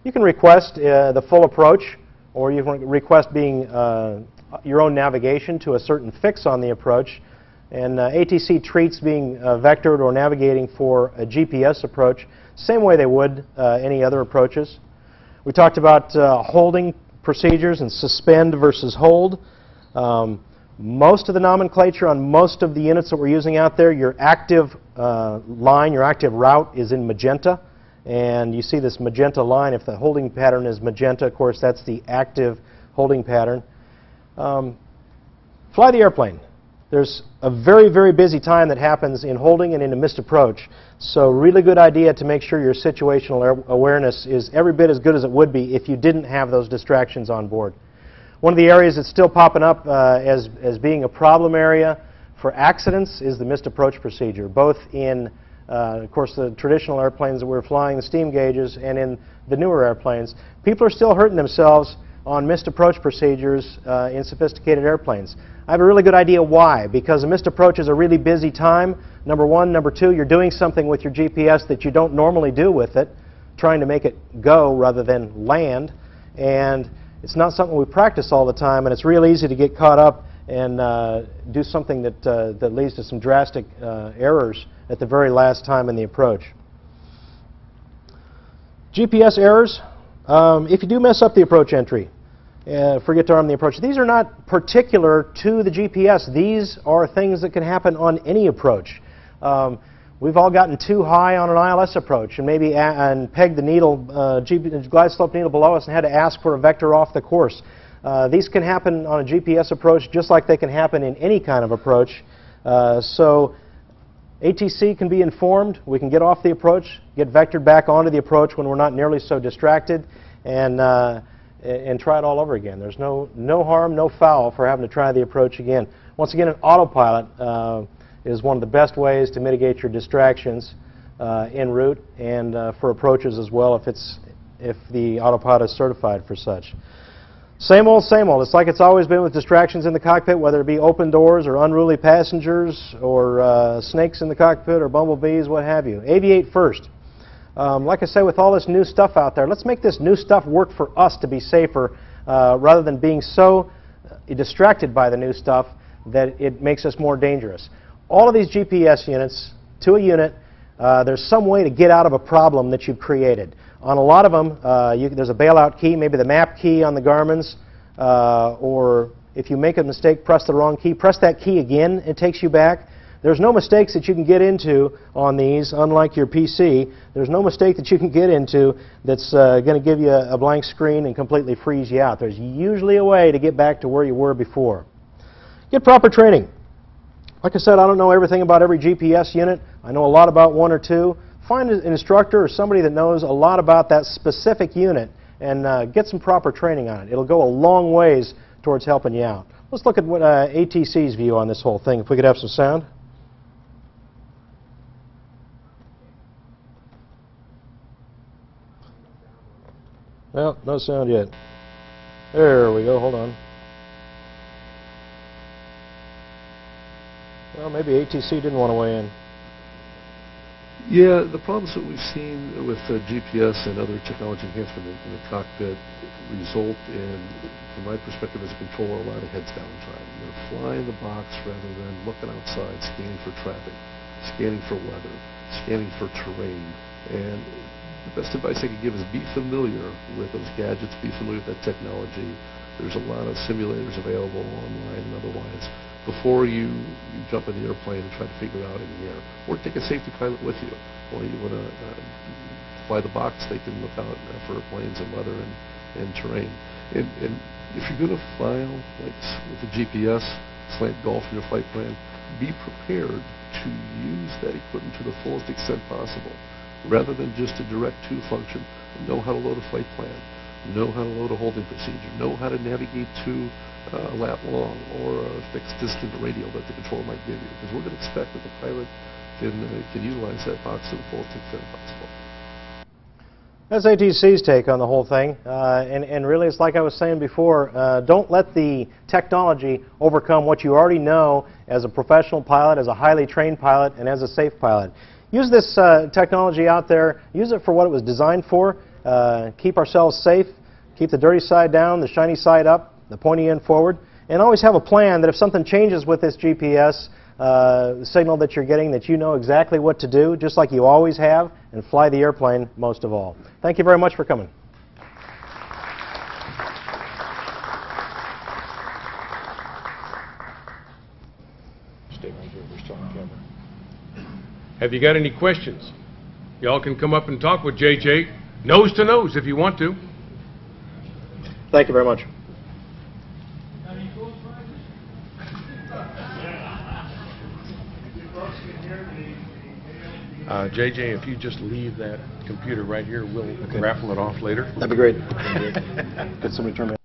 You can request the full approach, or you can request being your own navigation to a certain fix on the approach. And ATC treats being vectored or navigating for a GPS approach same way they would any other approaches. We talked about holding procedures and suspend versus hold. Most of the nomenclature on most of the units that we're using out there, your active line, your active route is in magenta. And you see this magenta line. If the holding pattern is magenta, of course, that's the active holding pattern. Fly the airplane. There's a very, very busy time that happens in holding and in a missed approach. So really good idea to make sure your situational awareness is every bit as good as it would be if you didn't have those distractions on board. One of the areas that's still popping up as being a problem area for accidents is the missed approach procedure, both in, of course, the traditional airplanes that we're flying, the steam gauges, and in the newer airplanes. People are still hurting themselves on missed approach procedures in sophisticated airplanes. I have a really good idea why. Because a missed approach is a really busy time, number one. Number two, you're doing something with your GPS that you don't normally do with it, trying to make it go rather than land. And it's not something we practice all the time, and it's real easy to get caught up and do something that leads to some drastic errors at the very last time in the approach. GPS errors. If you do mess up the approach entry, forget to arm the approach. These are not particular to the GPS. These are things that can happen on any approach. We've all gotten too high on an ILS approach and maybe pegged the needle, glide slope needle below us and had to ask for a vector off the course. These can happen on a GPS approach just like they can happen in any kind of approach. So ATC can be informed. We can get off the approach, get vectored back onto the approach when we're not nearly so distracted, and try it all over again. There's no harm, no foul for having to try the approach again. Once again, an autopilot is one of the best ways to mitigate your distractions en route and for approaches as well if the autopilot is certified for such. Same old, same old. It's like it's always been with distractions in the cockpit, whether it be open doors or unruly passengers or snakes in the cockpit or bumblebees, what have you. Aviate first. Like I say, with all this new stuff out there, let's make this new stuff work for us to be safer rather than being so distracted by the new stuff that it makes us more dangerous. All of these GPS units, to a unit, there's some way to get out of a problem that you've created. On a lot of them, there's a bailout key, maybe the map key on the Garmin's, or if you make a mistake, press the wrong key, press that key again, it takes you back. There's no mistakes that you can get into on these, unlike your PC. There's no mistake that you can get into that's going to give you a blank screen and completely freeze you out. There's usually a way to get back to where you were before. Get proper training. Like I said, I don't know everything about every GPS unit. I know a lot about one or two. Find an instructor or somebody that knows a lot about that specific unit and get some proper training on it. It'll go a long ways towards helping you out. Let's look at what ATC's view on this whole thing. If we could have some sound. Well, no sound yet. There we go. Hold on. Well, maybe ATC didn't want to weigh in. Yeah, the problems that we've seen with GPS and other technology enhancement in the cockpit result in, from my perspective as a controller, a lot of heads down time. You're flying the box rather than looking outside, scanning for traffic, scanning for weather, scanning for terrain. And the best advice I could give is be familiar with those gadgets, be familiar with that technology. There's a lot of simulators available online and otherwise before you jump in the airplane and try to figure out in the air. Or take a safety pilot with you. Or you want to fly the box, they can look out for planes and weather and terrain. And if you're going to file like with the GPS, slant golf in your flight plan, be prepared to use that equipment to the fullest extent possible. Rather than just a direct to function, know how to load a flight plan, know how to load a holding procedure, know how to navigate to a lap long or a fixed distant radio that the controller might give you. Because we're going to expect that the pilot can utilize that box to the fullest extent possible. That's ATC's take on the whole thing. And really, it's like I was saying before, don't let the technology overcome what you already know as a professional pilot, as a highly trained pilot, and as a safe pilot. Use this technology out there. Use it for what it was designed for. Keep ourselves safe. Keep the dirty side down, the shiny side up, the pointy end forward. And always have a plan that if something changes with this GPS signal that you're getting, that you know exactly what to do, just like you always have, and fly the airplane most of all. Thank you very much for coming. Stay right here. We're still on camera. Have you got any questions? Y'all can come up and talk with JJ, nose to nose, if you want to. Thank you very much. JJ, if you just leave that computer right here, we'll raffle it off later. That'd be great. Could somebody turn me